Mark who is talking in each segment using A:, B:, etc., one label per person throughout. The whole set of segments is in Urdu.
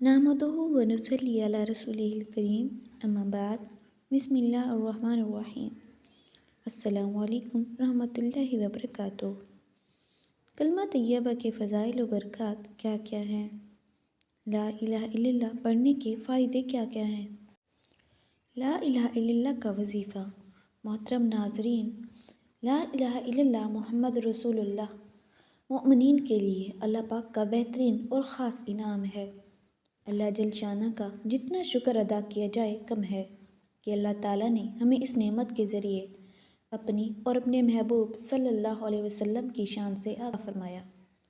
A: نحمده ونصلي علی رسوله الکریم اما بعد بسم اللہ الرحمن الرحیم السلام علیکم رحمۃ اللہ وبرکاتہ۔ کلمہ طیبہ کے فضائل و برکات کیا کیا ہیں؟ لا الہ الا اللہ پڑھنے کے فائدے کیا کیا ہیں؟ لا الہ الا اللہ کا وظیفہ۔ محترم ناظرین، لا الہ الا اللہ محمد رسول اللہ مؤمنین کے لیے اللہ پاک کا بہترین اور خاص انعام ہے۔ اللہ جل شانہ کا جتنا شکر ادا کیا جائے کم ہے کہ اللہ تعالیٰ نے ہمیں اس نعمت کے ذریعے اپنی اور اپنے محبوب صلی اللہ علیہ وسلم کی شان سے آگاہ فرمایا۔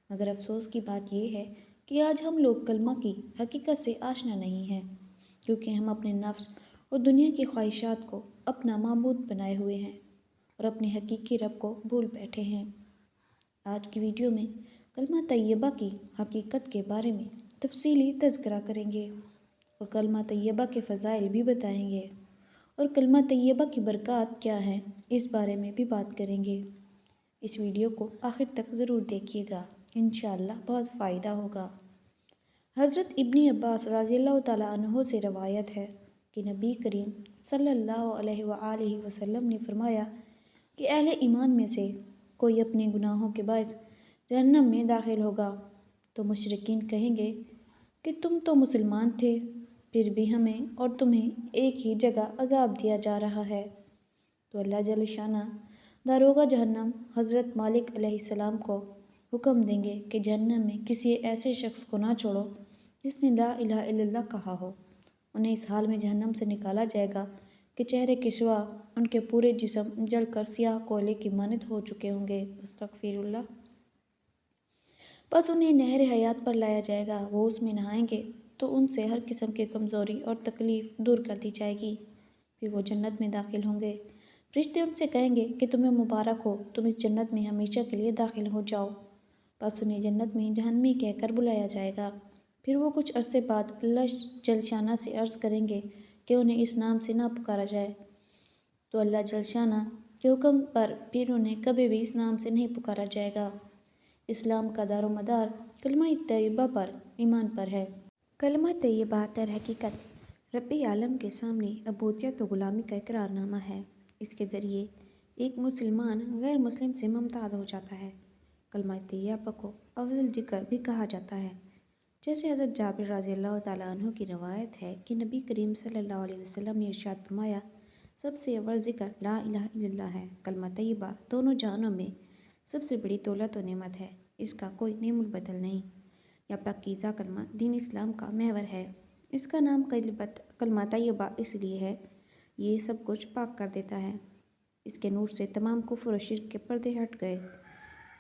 A: مگر افسوس کی بات یہ ہے کہ آج ہم لوگ کلمہ کی حقیقت سے آشنا نہیں ہیں، کیونکہ ہم اپنے نفس اور دنیا کی خواہشات کو اپنا معبود بنائے ہوئے ہیں اور اپنے حقیقی رب کو بھول بیٹھے ہیں۔ آج کی ویڈیو میں کلمہ طیبہ کی حقیقت کے بارے میں تفصیلی تذکرہ کریں گے اور کلمہ طیبہ کے فضائل بھی بتائیں گے اور کلمہ طیبہ کی برکات کیا ہیں اس بارے میں بھی بات کریں گے۔ اس ویڈیو کو آخر تک ضرور دیکھیے گا، انشاءاللہ بہت فائدہ ہوگا۔ حضرت ابن عباس رضی اللہ تعالیٰ عنہ سے روایت ہے کہ نبی کریم صلی اللہ علیہ وآلہ وسلم نے فرمایا کہ اہل ایمان میں سے کوئی اپنے گناہوں کے باعث جہنم میں داخل ہوگا تو مشرکین کہیں گے کہ تم تو مسلمان تھے، پھر بھی ہمیں اور تمہیں ایک ہی جگہ عذاب دیا جا رہا ہے۔ تو اللہ جل شانہ داروغہ جہنم حضرت مالک علیہ السلام کو حکم دیں گے کہ جہنم میں کسی ایسے شخص کو نہ چھوڑو جس نے لا الہ الا اللہ کہا ہو۔ انہیں اس حال میں جہنم سے نکالا جائے گا کہ چہرے کے سوا ان کے پورے جسم جل کر سیاہ کوئلے کی مانند ہو چکے ہوں گے۔ استغفر اللہ۔ بس انہیں نہر حیات پر لایا جائے گا، وہ اس میں نہائیں گے تو ان سے ہر قسم کی کمزوری اور تکلیف دور کر دی جائے گی، پھر وہ جنت میں داخل ہوں گے۔ فرشتے ان سے کہیں گے کہ تمہیں مبارک ہو، تم اس جنت میں ہمیشہ کے لیے داخل ہو جاؤ۔ بس انہیں جنت میں جہنمی کہہ کر بلایا جائے گا، پھر وہ کچھ عرصے بعد اللہ جل شانہ سے عرض کریں گے کہ انہیں اس نام سے نہ پکارا جائے، تو اللہ جل شانہ کے حکم پر پھر انہیں کبھی بھی اس نام سے نہیں پکارا جائے گا۔ اسلام کا دار و مدار کلمہ طیبہ پر، ایمان پر ہے۔ کلمہ طیبہ در حقیقت رب عالم کے سامنے عبودیت و غلامی کا اقرار نامہ ہے۔ اس کے ذریعے ایک مسلمان غیر مسلم سے ممتاز ہو جاتا ہے۔ کلمہ طیبہ کو افضل ذکر بھی کہا جاتا ہے، جیسے حضرت جابر رضی اللہ تعالیٰ عنہ کی روایت ہے کہ نبی کریم صلی اللہ علیہ وسلم نے ارشاد فرمایا، سب سے اول ذکر لا الہ الا اللہ ہے۔ کلمہ طیبہ دونوں جہانوں میں سب سے بڑی دولت و نعمت ہے، اس کا کوئی نعم البدل نہیں۔ یہ پاکیزہ کلمہ دین اسلام کا محور ہے۔ اس کا نام کلمہ طیبہ اس لیے ہے، یہ سب کچھ پاک کر دیتا ہے۔ اس کے نور سے تمام کفر و شرک کے پردے ہٹ گئے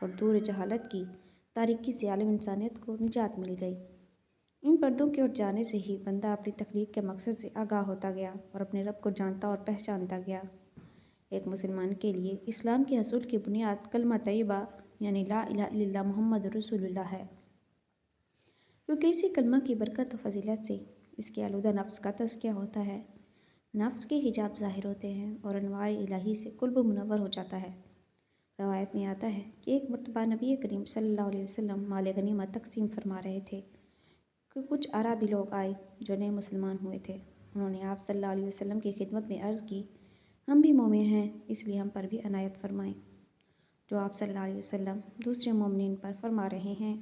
A: اور دور جہالت کی تاریکی سے عالم انسانیت کو نجات مل گئی۔ ان پردوں کے اٹھ جانے سے ہی بندہ اپنی تخلیق کے مقصد سے آگاہ ہوتا گیا اور اپنے رب کو جانتا اور پہچانتا گیا۔ ایک مسلمان کے لیے اسلام کے حصول کی بنیاد کلمہ طیبہ یعنی لا الہ الا اللہ محمد رسول اللہ ہے، کیونکہ اسی کلمہ کی برکت و فضیلت سے اس کے آلودہ نفس کا تزکیہ ہوتا ہے، نفس کے حجاب ظاہر ہوتے ہیں اور انوار الہی سے قلب منور ہو جاتا ہے۔ روایت میں آتا ہے کہ ایک مرتبہ نبی کریم صلی اللہ علیہ وسلم مال غنیمت تقسیم فرما رہے تھے کہ کچھ اعرابی لوگ آئے جو نئے مسلمان ہوئے تھے۔ انہوں نے آپ صلی اللہ علیہ وسلم کی خدمت میں عرض کی، ہم بھی مومن ہیں، اس لیے ہم پر بھی عنایت فرمائیں جو آپ صلی اللہ علیہ وسلم دوسرے مومنین پر فرما رہے ہیں۔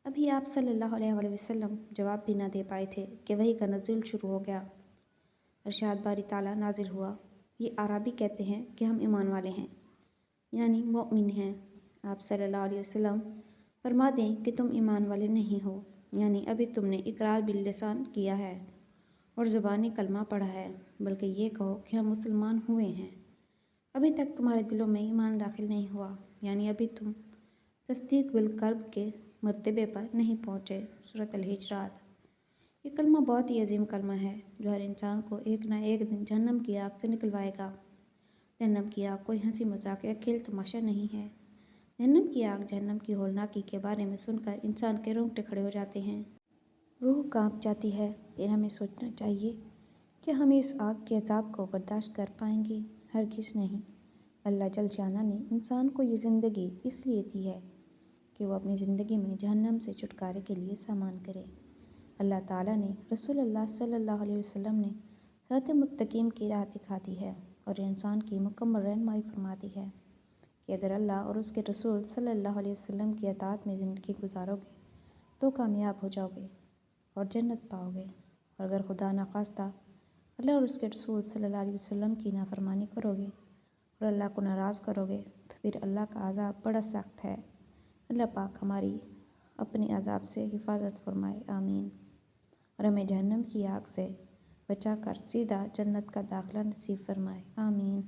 A: ابھی آپ صلی اللہ علیہ وسلم جواب بھی نہ دے پائے تھے کہ وحی کا نزول شروع ہو گیا۔ ارشاد باری تعالیٰ نازل ہوا، یہ اعرابی کہتے ہیں کہ ہم ایمان والے ہیں، یعنی مؤمن ہیں۔ آپ صلی اللہ علیہ وسلم فرما دیں کہ تم ایمان والے نہیں ہو، یعنی ابھی تم نے اقرار باللسان کیا ہے اور زبانی کلمہ پڑھا ہے، بلکہ یہ کہو کہ ہم مسلمان ہوئے ہیں، ابھی تک تمہارے دلوں میں ایمان داخل نہیں ہوا، یعنی ابھی تم تصدیق بالقلب کے مرتبے پر نہیں پہنچے۔ سورۃ الحجرات۔ یہ کلمہ بہت ہی عظیم کلمہ ہے جو ہر انسان کو ایک نہ ایک دن جہنم کی آگ سے نکلوائے گا۔ جہنم کی آگ کوئی ہنسی مذاق یا کھیل تماشا نہیں ہے۔ جہنم کی آگ، جہنم کی ہولناکی کے بارے میں سن کر انسان کے رونگٹے کھڑے ہو جاتے ہیں، روح کانپ جاتی ہے۔ پھر ہمیں سوچنا چاہیے کہ ہم اس آگ کے عذاب کو برداشت کر پائیں گے؟ ہرگز نہیں۔ اللہ جل شانہ نے انسان کو یہ زندگی اس لیے دی ہے کہ وہ اپنی زندگی میں جہنم سے چھٹکارے کے لیے سامان کرے۔ اللہ تعالیٰ نے رسول اللہ صلی اللہ علیہ وسلم نے صراط مستقیم کی راہ دکھا دی ہے اور انسان کی مکمل رہنمائی فرما دی ہے کہ اگر اللہ اور اس کے رسول صلی اللہ علیہ وسلم کی اطاعت میں زندگی گزارو گے تو کامیاب ہو جاؤ گے اور جنت پاؤ گے، اور اگر خدا نخواستہ اللہ اور اس کے رسول صلی اللہ علیہ وسلم کی نافرمانی کرو گے اور اللہ کو ناراض کرو گے تو پھر اللہ کا عذاب بڑا سخت ہے۔ اللہ پاک ہماری اپنے عذاب سے حفاظت فرمائے، آمین، اور ہمیں جہنم کی آگ سے بچا کر سیدھا جنت کا داخلہ نصیب فرمائے، آمین۔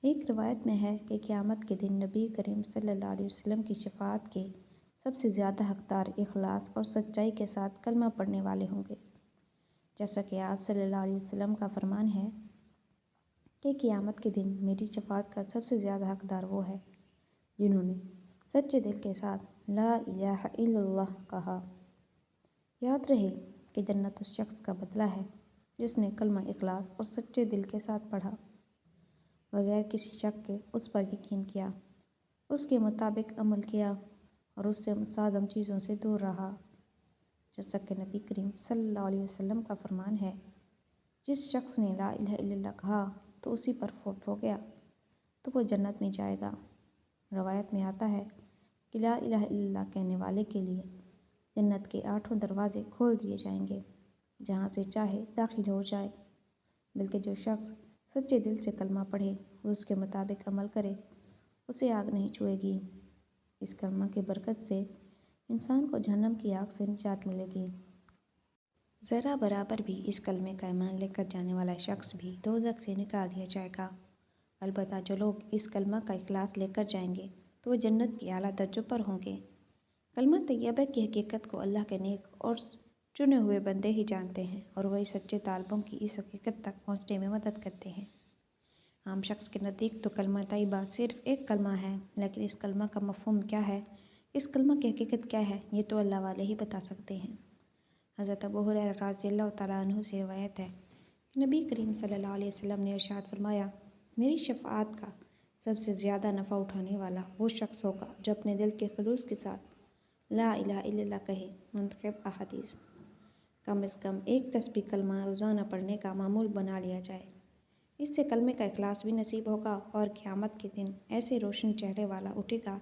A: ایک روایت میں ہے کہ قیامت کے دن نبی کریم صلی اللہ علیہ وسلم کی شفاعت کے سب سے زیادہ حقدار اخلاص اور سچائی کے ساتھ کلمہ پڑھنے والے ہوں گے، جیسا کہ آپ صلی اللہ علیہ وسلم کا فرمان ہے کہ قیامت کے دن میری شفاعت کا سب سے زیادہ حقدار وہ ہے جنہوں نے سچے دل کے ساتھ لا الہ الا اللہ کہا۔ یاد رہے کہ جنت اس شخص کا بدلہ ہے جس نے کلمہ اخلاص اور سچے دل کے ساتھ پڑھا، بغیر کسی شک کے اس پر یقین کیا، اس کے مطابق عمل کیا اور اس سے متصادم چیزوں سے دور رہا، جیسا کہ نبی کریم صلی اللہ علیہ وسلم کا فرمان ہے، جس شخص نے لا الہ الا اللہ کہا تو اسی پر فوت ہو گیا تو وہ جنت میں جائے گا۔ روایت میں آتا ہے کہ لا الہ الا اللہ کہنے والے کے لیے جنت کے 8 دروازے کھول دیے جائیں گے، جہاں سے چاہے داخل ہو جائے، بلکہ جو شخص سچے دل سے کلمہ پڑھے اور اس کے مطابق عمل کرے اسے آگ نہیں چھوئے گی۔ اس کلمہ کی برکت سے انسان کو جہنم کی آگ سے نجات ملے گی۔ ذرا برابر بھی اس کلمے کا ایمان لے کر جانے والا شخص بھی دوزخ سے نکال دیا جائے گا۔ البتہ جو لوگ اس کلمہ کا اخلاص لے کر جائیں گے تو وہ جنت کی اعلیٰ درجوں پر ہوں گے۔ کلمہ طیبہ کی حقیقت کو اللہ کے نیک اور چنے ہوئے بندے ہی جانتے ہیں، اور وہی سچے طالبوں کی اس حقیقت تک پہنچنے میں مدد کرتے ہیں۔ عام شخص کے نزدیک تو کلمہ طیبہ صرف ایک کلمہ ہے، لیکن اس کلمہ کا مفہوم کیا ہے، اس کلمہ کی حقیقت کیا ہے، یہ تو اللہ والے ہی بتا سکتے ہیں۔ حضرت ابو ہریرہ رضی اللہ تعالیٰ عنہ سے روایت ہے کہ نبی کریم صلی اللہ علیہ وسلم نے ارشاد فرمایا، میری شفاعت کا سب سے زیادہ نفع اٹھانے والا وہ شخص ہوگا جو اپنے دل کے خلوص کے ساتھ لا الہ الا اللہ کہے۔ منتخب احادیث۔ کم از کم ایک تسبیح کلمہ روزانہ پڑھنے کا معمول بنا لیا جائے، اس سے کلمے کا اخلاص بھی نصیب ہوگا اور قیامت کے دن ایسے روشن چہرے والا اٹھے گا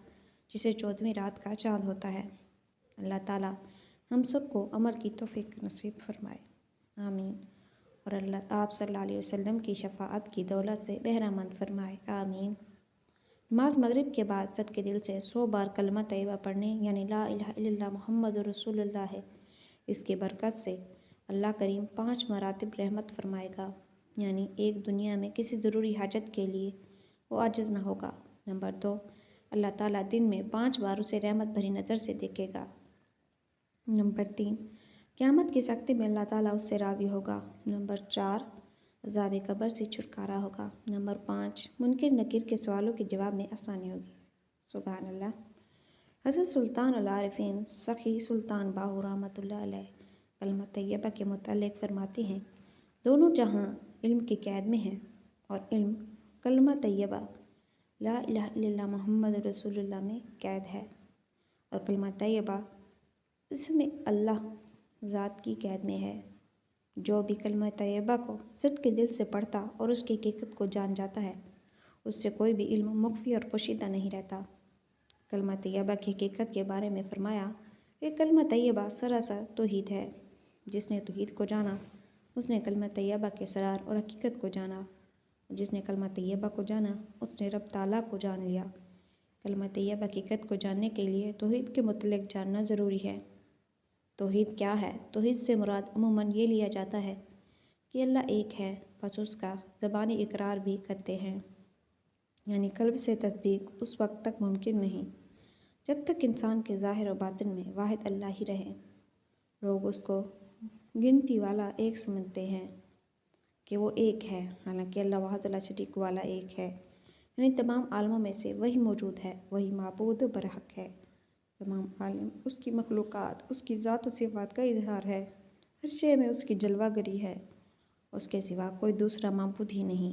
A: جسے 14ویں رات کا چاند ہوتا ہے۔ اللہ تعالیٰ ہم سب کو عمل کی توفیق نصیب فرمائے، آمین، اور اللہ آپ صلی اللہ علیہ وسلم کی شفاعت کی دولت سے بہرہ مند فرمائے، آمین۔ نماز مغرب کے بعد صدقے دل سے 100 بار کلمہ طیبہ پڑھنے یعنی لا الہ الا اللہ محمد رسول اللہ ہے۔ اس کی برکت سے اللہ کریم 5 مراتب رحمت فرمائے گا، یعنی ایک، دنیا میں کسی ضروری حاجت کے لیے وہ عاجز نہ ہوگا۔ نمبر 2، اللہ تعالیٰ دن میں 5 بار اسے رحمت بھری نظر سے دیکھے گا۔ نمبر 3، قیامت کے سکتے میں اللہ تعالیٰ اس سے راضی ہوگا۔ نمبر 4، عذاب قبر سے چھٹکارا ہوگا۔ نمبر 5، منکر نکیر کے سوالوں کے جواب میں آسانی ہوگی۔ سبحان اللہ۔ حضرت سلطان العارفین سخی سلطان باہو رحمۃ اللہ علیہ کلمہ طیبہ کے متعلق فرماتے ہیں، دونوں جہاں علم کی قید میں ہیں، اور علم کلمہ طیبہ لا الہ الا اللہ محمد رسول اللہ میں قید ہے، اور کلمہ طیبہ اس میں اللہ ذات کی قید میں ہے۔ جو بھی کلمہ طیبہ کو صدق کے دل سے پڑھتا اور اس کی حقیقت کو جان جاتا ہے، اس سے کوئی بھی علم مخفی اور پوشیدہ نہیں رہتا۔ کلمہ طیبہ کی حقیقت کے بارے میں فرمایا کہ کلمہ طیبہ سراسر توحید ہے۔ جس نے توحید کو جانا اس نے کلمہ طیبہ کے اسرار اور حقیقت کو جانا، اور جس نے کلمہ طیبہ کو جانا اس نے رب تعالیٰ کو جان لیا۔ کلمہ طیبہ حقیقت کو جاننے کے لیے توحید کے متعلق جاننا ضروری ہے۔ توحید کیا ہے؟ توحید سے مراد عموماً یہ لیا جاتا ہے کہ اللہ ایک ہے، بس اس کا زبانی اقرار بھی کرتے ہیں، یعنی قلب سے تصدیق اس وقت تک ممکن نہیں جب تک انسان کے ظاہر و باطن میں واحد اللہ ہی رہے۔ لوگ اس کو گنتی والا ایک سمجھتے ہیں کہ وہ ایک ہے، حالانکہ اللہ وحدہ لا شریک والا ایک ہے، یعنی تمام عالموں میں سے وہی موجود ہے، وہی معبود برحق ہے۔ تمام عالم اس کی مخلوقات اس کی ذات و صفات کا اظہار ہے، ہر شے میں اس کی جلوہ گری ہے، اس کے سوا کوئی دوسرا معبود ہی نہیں،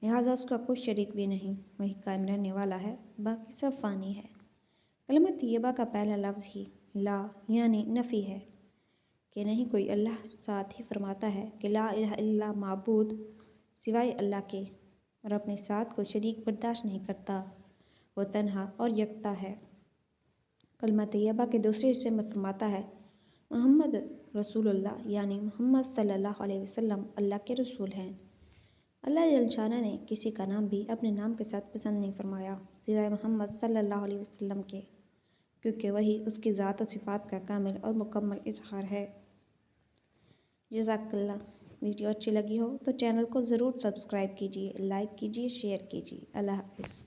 A: لہٰذا اس کا کوئی شریک بھی نہیں، وہی قائم رہنے والا ہے، باقی سب فانی ہے۔ کلمہ طیبہ کا پہلا لفظ ہی لا یعنی نفی ہے کہ نہیں کوئی اللہ، ساتھ ہی فرماتا ہے کہ لا الہ الا معبود سوائے اللہ کے، اور اپنے ساتھ کوئی شریک برداشت نہیں کرتا، وہ تنہا اور یکتا ہے۔ کلمہ طیبہ کے دوسرے حصے میں فرماتا ہے محمد رسول اللہ، یعنی محمد صلی اللہ علیہ وسلم اللہ کے رسول ہیں۔ اللہ جل شانہ نے کسی کا نام بھی اپنے نام کے ساتھ پسند نہیں فرمایا سوائے محمد صلی اللہ علیہ وسلم کے، کیونکہ وہی اس کی ذات و صفات کا کامل اور مکمل اظہار ہے۔ جزاک اللہ۔ ویڈیو اچھی لگی ہو تو چینل کو ضرور سبسکرائب کیجیے، لائک کیجیے، شیئر کیجیے۔ اللہ حافظ۔